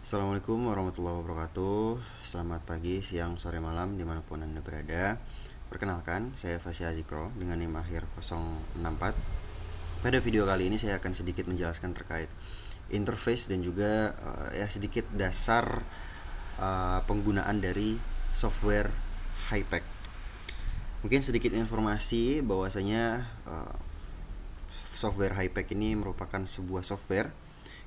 Assalamualaikum warahmatullahi wabarakatuh. Selamat pagi, siang, sore, malam dimanapun Anda berada. Perkenalkan, saya Fasya Azikro dengan NIM akhir 064. Pada video kali ini saya akan sedikit menjelaskan terkait interface dan juga sedikit dasar penggunaan dari software HiPAC. Mungkin sedikit informasi bahwasanya software HiPAC ini merupakan sebuah software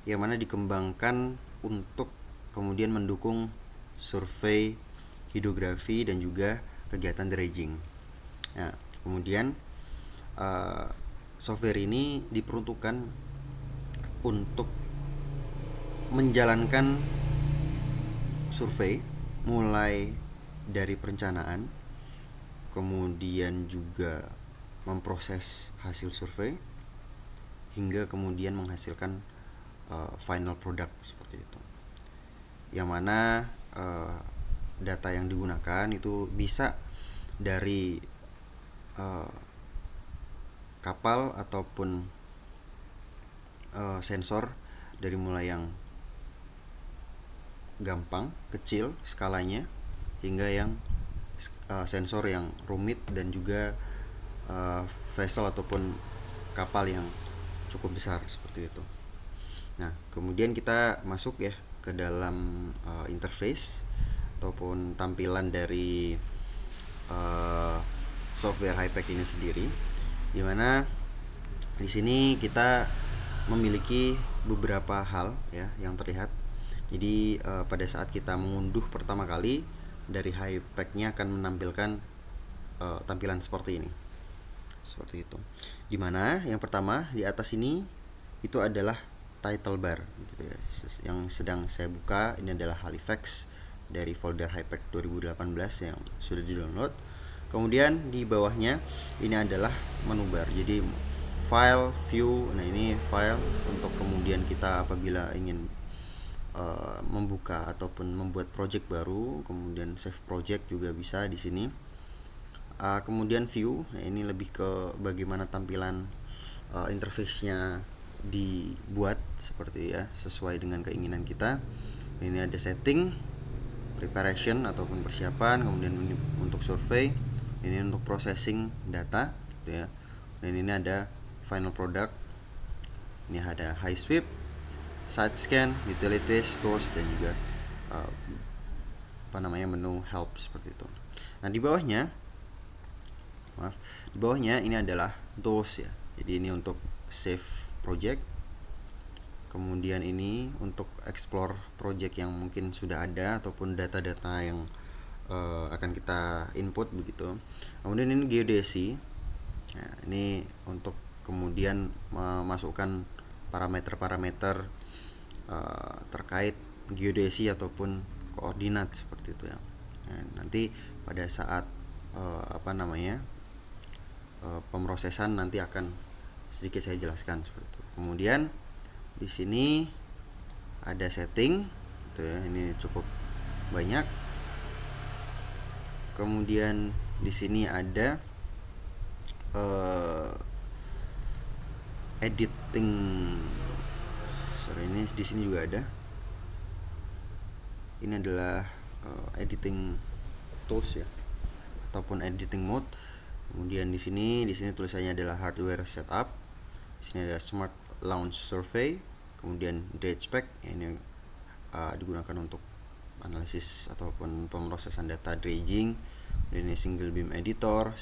yang mana dikembangkan untuk kemudian mendukung survei, hidrografi dan juga kegiatan dredging. Nah, kemudian software ini diperuntukkan untuk menjalankan survei mulai dari perencanaan, kemudian juga memproses hasil survei hingga kemudian menghasilkan final product seperti itu. Yang mana data yang digunakan itu bisa dari kapal ataupun sensor dari mulai yang gampang, kecil skalanya hingga yang sensor yang rumit dan juga vessel ataupun kapal yang cukup besar seperti itu. Nah, kemudian kita masuk ya ke dalam interface ataupun tampilan dari software HiPAC ini sendiri, di mana di sini kita memiliki beberapa hal ya yang terlihat. Jadi pada saat kita mengunduh pertama kali dari HiPAC-nya akan menampilkan tampilan seperti ini. Seperti itu. Di mana yang pertama di atas ini itu adalah title bar gitu ya. Yang sedang saya buka ini adalah Halifax dari folder HiPAC 2018 yang sudah di-download. Kemudian di bawahnya ini adalah menu bar. Jadi file, view. Nah, ini file untuk kemudian kita apabila ingin membuka ataupun membuat project baru, kemudian save project juga bisa di sini. Kemudian view. Nah, ini lebih ke bagaimana tampilan interface-nya dibuat seperti ya sesuai dengan keinginan kita. Ini ada setting, preparation ataupun persiapan, kemudian ini untuk survei, ini untuk processing data gitu ya. Dan ini ada final product. Ini ada high sweep, side scan, utilities, tools dan juga menu help seperti itu. Nah, di bawahnya ini adalah tools ya. Jadi ini untuk save project, kemudian ini untuk explore project yang mungkin sudah ada ataupun data-data yang akan kita input begitu. Kemudian ini geodesi. Nah, ini untuk kemudian memasukkan parameter-parameter terkait geodesi ataupun koordinat seperti itu ya. Nah, nanti pada saat pemrosesan nanti akan sedikit saya jelaskan seperti itu. Kemudian di sini ada setting gitu ya, ini cukup banyak. Kemudian di sini ada editing. Ini di sini juga ada. Ini adalah editing tools ya ataupun editing mode. Kemudian di sini tulisannya adalah hardware setup. Di sini ada smart launch survey, kemudian dredge spec. Ini digunakan untuk analisis ataupun pemrosesan data dredging. Dan ini single beam editor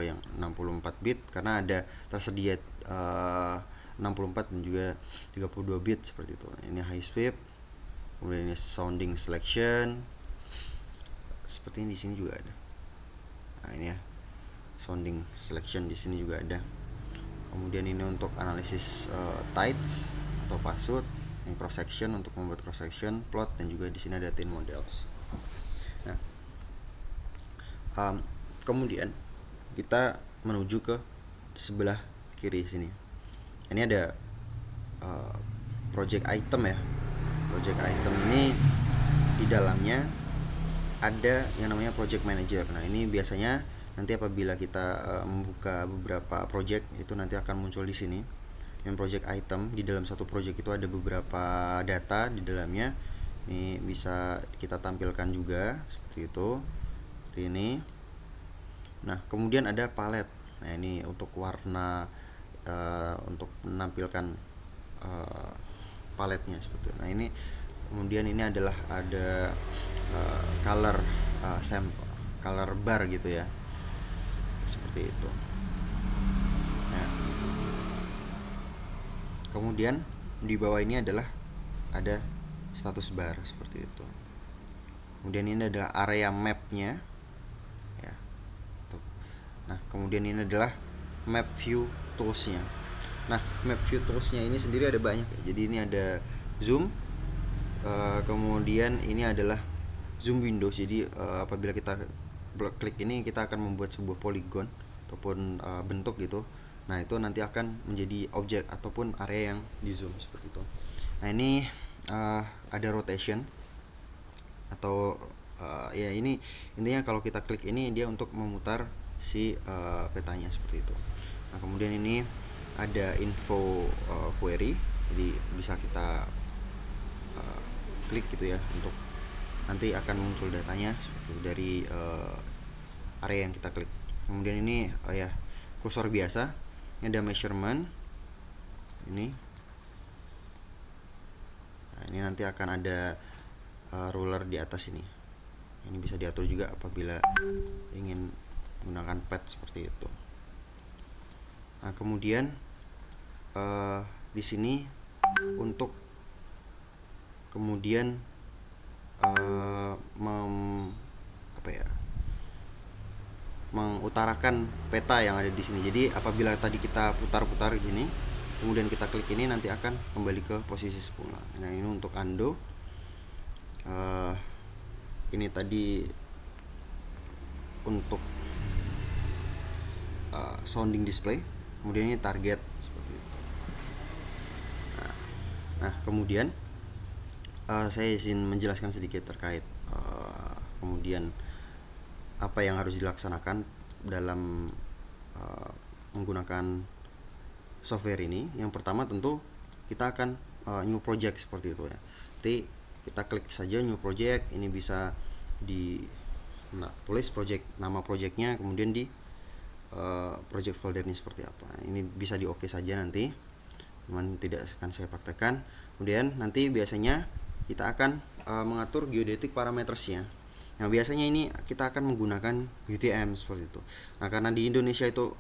yang 64 bit karena ada tersedia 64 dan juga 32 bit seperti itu. Ini high sweep. Kemudian ini sounding selection. Seperti ini di sini juga ada. Nah, ini ya. Sounding selection di sini juga ada. Kemudian ini untuk analisis tides atau pasut, ini cross section untuk membuat cross section, plot dan juga di sini ada tin models. Nah, kemudian kita menuju ke sebelah kiri sini. Ini ada project item ya. Project item ini di dalamnya ada yang namanya project manager. Nah, ini biasanya nanti apabila kita membuka beberapa project itu nanti akan muncul di sini. Yang project item di dalam satu project itu ada beberapa data di dalamnya Ini bisa kita tampilkan juga seperti itu, seperti ini. Nah, kemudian ada palet. Nah, ini untuk warna, untuk menampilkan paletnya seperti itu. Nah, ini kemudian ini adalah ada color sample, color bar gitu ya, seperti itu. Nah, kemudian di bawah ini adalah ada status bar seperti itu. Kemudian ini adalah area mapnya ya. Nah, kemudian ini adalah map view toolsnya. Nah, map view toolsnya ini sendiri ada banyak ya. Jadi ini ada zoom, kemudian ini adalah zoom windows. Jadi apabila kita klik ini, kita akan membuat sebuah polygon ataupun bentuk gitu. Nah, itu nanti akan menjadi objek ataupun area yang di zoom seperti itu. Nah, ini ada rotation atau ya, ini intinya kalau kita klik ini dia untuk memutar si petanya seperti itu. Nah, kemudian ini ada info query, jadi bisa kita klik gitu ya, untuk nanti akan muncul datanya seperti itu dari area yang kita klik. Kemudian ini ya, kursor biasa. Ini ada measurement ini. Nah, ini nanti akan ada ruler di atas ini. Ini bisa diatur juga apabila ingin menggunakan pad seperti itu. Nah, kemudian di sini untuk kemudian mengutarakan peta yang ada di sini. Jadi apabila tadi kita putar-putar gini, kemudian kita klik ini, nanti akan kembali ke posisi semula. Nah, ini untuk undo. Ini tadi untuk sounding display. Kemudian ini target seperti itu. Nah, kemudian saya izin menjelaskan sedikit terkait kemudian apa yang harus dilaksanakan dalam menggunakan software ini. Yang pertama tentu kita akan new project seperti itu ya. Jadi kita klik saja new project, ini bisa tulis nama projectnya, kemudian di project folder ini seperti apa. Ini bisa di oke saja nanti, cuman tidak akan saya praktekkan. Kemudian nanti biasanya kita akan mengatur geodetic parametersnya. Nah, biasanya ini kita akan menggunakan UTM seperti itu. Nah, karena di Indonesia itu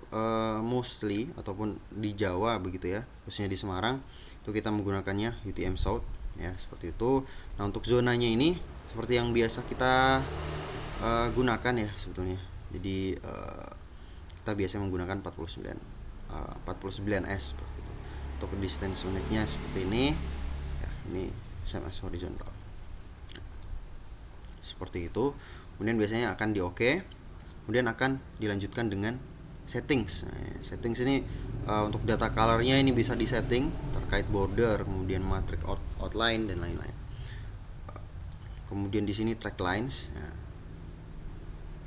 mostly ataupun di Jawa begitu ya, khususnya di Semarang itu kita menggunakannya UTM South ya, seperti itu. Nah, untuk zonanya ini seperti yang biasa kita gunakan ya sebetulnya. Jadi kita biasanya menggunakan 49S seperti itu. Untuk distance unitnya seperti ini ya, ini SMS horizontal seperti itu. Kemudian biasanya akan di oke, kemudian akan dilanjutkan dengan settings. Nah, settings ini untuk data colornya ini bisa disetting terkait border, kemudian matrix outline dan lain-lain. Kemudian di sini track lines. Nah,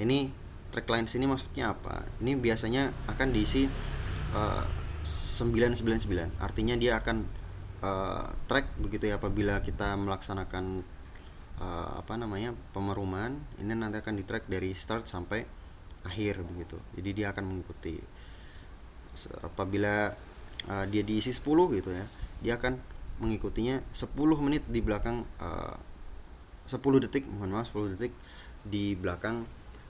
ini track lines ini maksudnya apa? Ini biasanya akan diisi 999. Artinya dia akan track begitu ya, apabila kita melaksanakan pemeruman, ini nanti akan di track dari start sampai akhir begitu. Jadi dia akan mengikuti. Apabila dia diisi 10 gitu ya, dia akan mengikutinya 10 menit di belakang 10 detik di belakang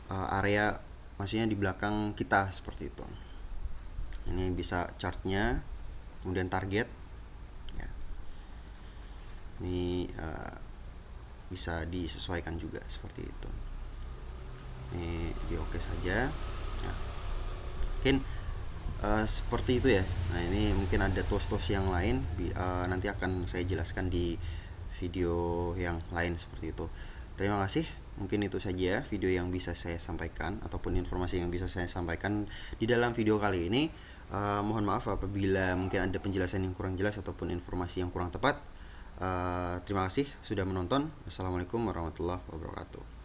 area, maksudnya di belakang kita seperti itu. Ini bisa chartnya, kemudian target ya. Ini bisa disesuaikan juga seperti itu. Ini di oke saja. Nah, mungkin seperti itu ya. Nah, ini mungkin ada tools-tools yang lain, nanti akan saya jelaskan di video yang lain seperti itu. Terima kasih. Mungkin itu saja video yang bisa saya sampaikan ataupun informasi yang bisa saya sampaikan di dalam video kali ini. Mohon maaf apabila mungkin ada penjelasan yang kurang jelas ataupun informasi yang kurang tepat. Terima kasih sudah menonton. Assalamualaikum warahmatullahi wabarakatuh.